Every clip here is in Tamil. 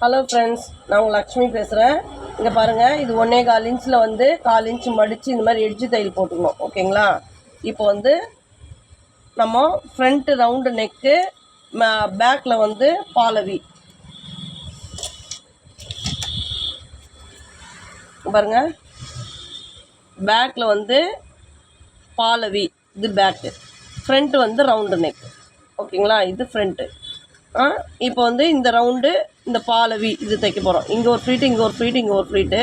ஹலோ ஃப்ரெண்ட்ஸ், நான் உங்கள் லக்ஷ்மி பேசுகிறேன். இங்கே பாருங்கள், இது 1.25 இன்ச்சில் வந்து 1/4 இன்ச்சு மடித்து இந்த மாதிரி எட்ஜு தையல் போட்டுக்கணும். ஓகேங்களா? இப்போ வந்து நம்ம ஃப்ரண்ட்டு ரவுண்டு நெக்கு, பேக்கில் வந்து பாலவி பாருங்கள். பேக்கில் வந்து பாலவி, இது பேக்கு. ஃப்ரண்ட்டு வந்து ரவுண்டு நெக். ஓகேங்களா? இது ஃப்ரண்ட்டு. இப்போ வந்து இந்த ரவுண்டு, இந்த பாலவி இது தைக்க போகிறோம். இங்கே ஒரு ஃப்ளீட்டு, இங்கே ஒரு ஃப்ளீட்டு, இங்கே ஒரு ஃப்ளீட்டு.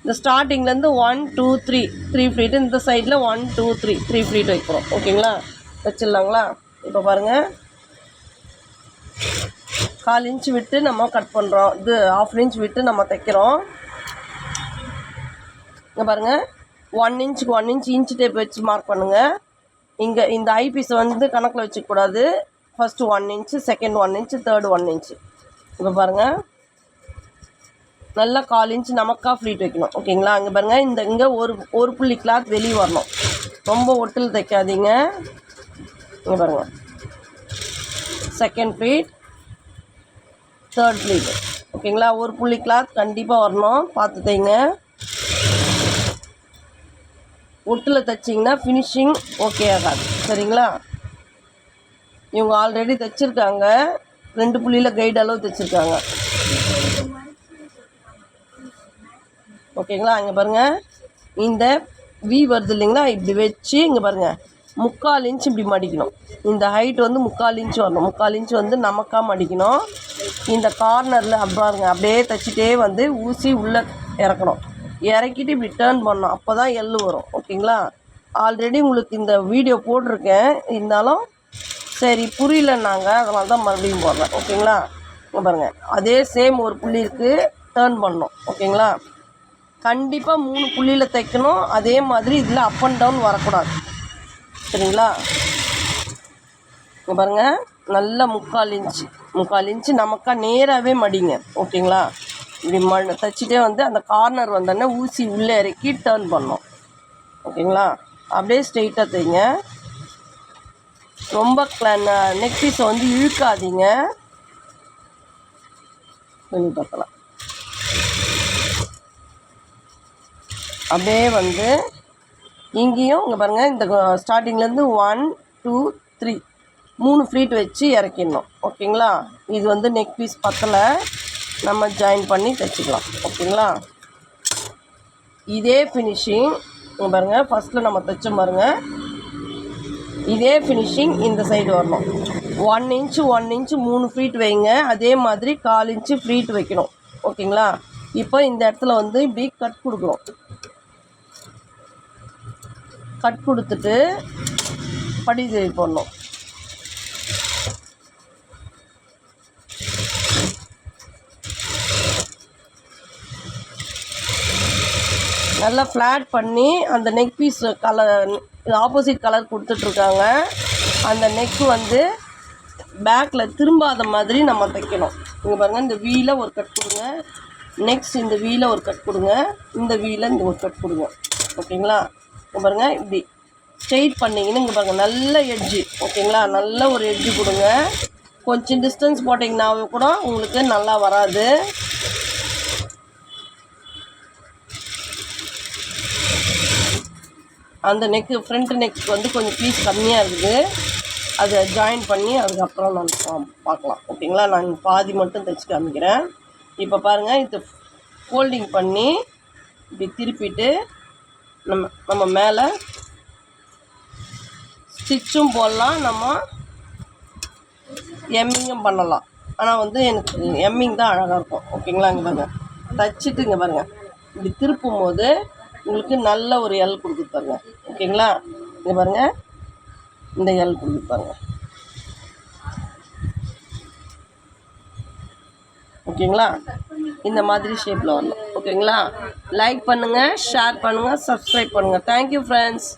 இந்த ஸ்டார்டிங்லேருந்து 1 2 3 ஃப்ளீட்டு. இந்த சைடில் 1 2 3 ஃப்ளீட் வைக்கிறோம். ஓகேங்களா? வச்சிடலாங்களா? இப்போ பாருங்கள், 1/4 இன்ச் விட்டு நம்ம கட் பண்ணுறோம். இது 1/2 இன்ச் விட்டு நம்ம தைக்கிறோம். இங்கே பாருங்கள், 1 இன்ச்சுக்கு 1 இன்ச் இன்ச் டேப் வச்சு மார்க் பண்ணுங்கள். இங்கே இந்த ஐபீஸை வந்து கணக்கில் வச்சுக்கூடாது. First 1 inch, second 1 inch, third 1 inch. இப்போ பாருங்கள், நல்லா 1/4 இன்ச்சு நமக்காக ஃப்ளீட் வைக்கணும். ஓகேங்களா? அங்கே பாருங்கள், இங்கே ஒரு புள்ளி கிளாத் வெளியே வரணும். ரொம்ப ஒட்டில் தைக்காதீங்க. இங்கே பாருங்கள், செகண்ட் ஃப்ளீட், தேர்ட் ஃப்ளீட். ஓகேங்களா? ஒரு புள்ளி கிளாத் கண்டிப்பாக வரணும். பார்த்து தைங்க. ஒட்டில் தைச்சிங்கன்னா ஃபினிஷிங் ஓகே ஆகாது. சரிங்களா? இவங்க ஆல்ரெடி தைச்சிருக்காங்க, 2 புள்ளியில் கைடு அளவு தைச்சிருக்காங்க. ஓகேங்களா? இங்கே பாருங்கள், இந்த வி வருது இல்லைங்களா, இப்படி வச்சு இங்கே பாருங்கள், 3/4 இன்ச் இப்படி மடிக்கணும். இந்த ஹைட் வந்து 3/4 இன்ச் வரணும். 3/4 இன்ச் வந்து நமக்காக மடிக்கணும். இந்த கார்னரில் பாருங்க, அப்படியே தைச்சிட்டே வந்து ஊசி உள்ளே இறக்கணும். இறக்கிட்டு இப்படி டேர்ன் பண்ணணும். அப்போ தான் எள்ளு வரும். ஓகேங்களா? ஆல்ரெடி உங்களுக்கு இந்த வீடியோ போட்டிருக்கேன், இருந்தாலும் சரி புரியலன்னாங்க, அதனால தான் மறுபடியும் போடுறேன். ஓகேங்களா? இங்கே பாருங்கள், அதே சேம் ஒரு புள்ளி இருக்குது, டேர்ன் பண்ணணும். ஓகேங்களா? கண்டிப்பாக 3 புள்ளியில் தைக்கணும். அதே மாதிரி இதில் அப் அண்ட் டவுன் வரக்கூடாது. சரிங்களா? இங்கே பாருங்கள், நல்லா 3/4 இன்ச்சு நமக்கா நேராகவே மடிங்க. ஓகேங்களா? இப்படி தைச்சிட்டே வந்து அந்த கார்னர் வந்தோடனே ஊசி உள்ளே இறக்கி டேர்ன் பண்ணணும். ஓகேங்களா? அப்படியே ஸ்ட்ரெயிட்டாக தைங்க. ரொம்ப நெக் பீஸை வந்து இழுக்காதீங்க. சொல்லி பார்க்கலாம். அப்படியே வந்து இங்கேயும் இங்கே பாருங்கள், இந்த ஸ்டார்டிங்லேருந்து 1 2 3 ஃப்ளீட் வச்சு இறக்கிடணும். ஓகேங்களா? இது வந்து நெக் பீஸ் பத்தலை, நம்ம ஜாயின் பண்ணி தைச்சிக்கலாம். ஓகேங்களா? இதே ஃபினிஷிங் இங்கே பாருங்கள், ஃபஸ்ட்டில் நம்ம தைச்ச பாருங்கள், இதே ஃபினிஷிங் இந்த சைடு வரணும். 1 இன்ச்சு 3 ஃப்ளீட் வைங்க. அதே மாதிரி 1/4 இன்ச்சு ஃப்ளீட் வைக்கணும். ஓகேங்களா? இப்போ இந்த இடத்துல வந்து இப்படி கட் கொடுக்குறோம். கட் கொடுத்துட்டு படி தையல் போடணும். நல்லா ஃப்ளாட் பண்ணி அந்த neck piece colour opposite colour கொடுத்துட்ருக்காங்க. அந்த நெக்கு வந்து பேக்கில் திரும்பாத மாதிரி நம்ம தைக்கணும். இங்கே பாருங்கள், இந்த வீல ஒரு கட் கொடுங்க, நெக்ஸ்ட் இந்த வீல ஒரு கட் கொடுங்க, இந்த வீல இந்த ஒரு கட் கொடுங்க. ஓகேங்களா? இங்கே பாருங்கள், இப்படி ஸ்ட்ரெயிட் பண்ணிங்கன்னு இங்கே பாருங்கள், நல்ல எட்ஜு. ஓகேங்களா? நல்ல ஒரு எட்ஜு கொடுங்க. கொஞ்சம் டிஸ்டன்ஸ் போட்டிங்கன்னாவே கூட உங்களுக்கு நல்லா வராது. அந்த நெக்கு ஃப்ரண்ட் நெக்கு வந்து கொஞ்சம் பீஸ் கம்மியாக இருக்குது, அதை ஜாயின் பண்ணி அதுக்கப்புறம் நான் பார்க்கலாம். ஓகேங்களா? நான் பாதி மட்டும் தைச்சி காமிக்கிறேன். இப்போ பாருங்கள், இது ஃபோல்டிங் பண்ணி இப்படி திருப்பிட்டு நம்ம மேலே ஸ்டிச்சும் போடலாம், நம்ம எம்மிங்கும் பண்ணலாம். ஆனால் வந்து எனக்கு எம்மிங் தான் அழகாக இருக்கும். ஓகேங்களா? இங்கே பாருங்கள், தைச்சிட்டு இங்கே பாருங்கள், இப்படி திருப்பும் போது உங்களுக்கு நல்ல ஒரு எல் கொடுத்துருப்பாருங்க. ஓகேங்களா? இங்கே பாருங்கள், இந்த எல் கொடுத்துருப்பாருங்க. ஓகேங்களா? இந்த மாதிரி ஷேப்பில் வரணும். ஓகேங்களா? லைக் பண்ணுங்கள், ஷேர் பண்ணுங்கள், சப்ஸ்கிரைப் பண்ணுங்கள். Thank you friends.